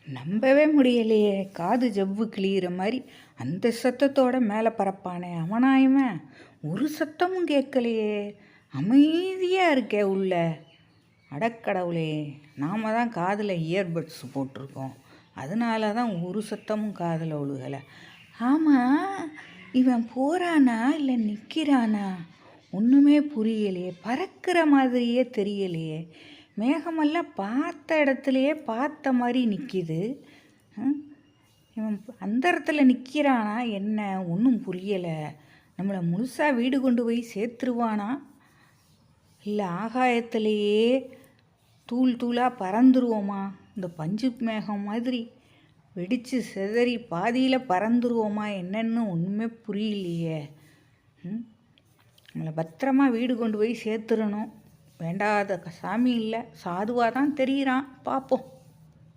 நம்பவே முடியலையே, காது ஜவ்வு கிழியிற மாதிரி அந்த சத்தத்தோட மேலே பறப்பானே அவனாயுமே ஒரு சத்தமும் கேட்கலையே, அமைதியாக இருக்கே உள்ள. அடக்கடவுளே, நாம் தான் காதில் இயர்பட்ஸ் போட்டிருக்கோம், அதனால தான் ஒரு சத்தமும் காதில் ஒழுகலை. ஆமாம், இவன் போகிறானா இல்லை நிற்கிறானா ஒன்றுமே புரியலையே, பறக்கிற மாதிரியே தெரியலையே, மேகமெல்லாம் பார்த்த இடத்துலையே பார்த்த மாதிரி நிற்கிது. இவன் அந்த இடத்துல நிற்கிறானா என்ன ஒன்றும் புரியலை. நம்மளை முழுசாக வீடு கொண்டு போய் சேர்த்துருவானா இல்லை ஆகாயத்திலேயே தூள் தூளாக பறந்துருவோமா, இந்த பஞ்சு மேகம் மாதிரி வெடித்து சிதறி பாதியில் பறந்துருவோமா என்னன்னு ஒன்றுமே புரியலையே. நம்மளை பத்திரமா வீடு கொண்டு போய் சேர்த்துடணும். வேண்டாத சாமி இல்லை, சாதுவாக தான் தெரிகிறான், பார்ப்போம்.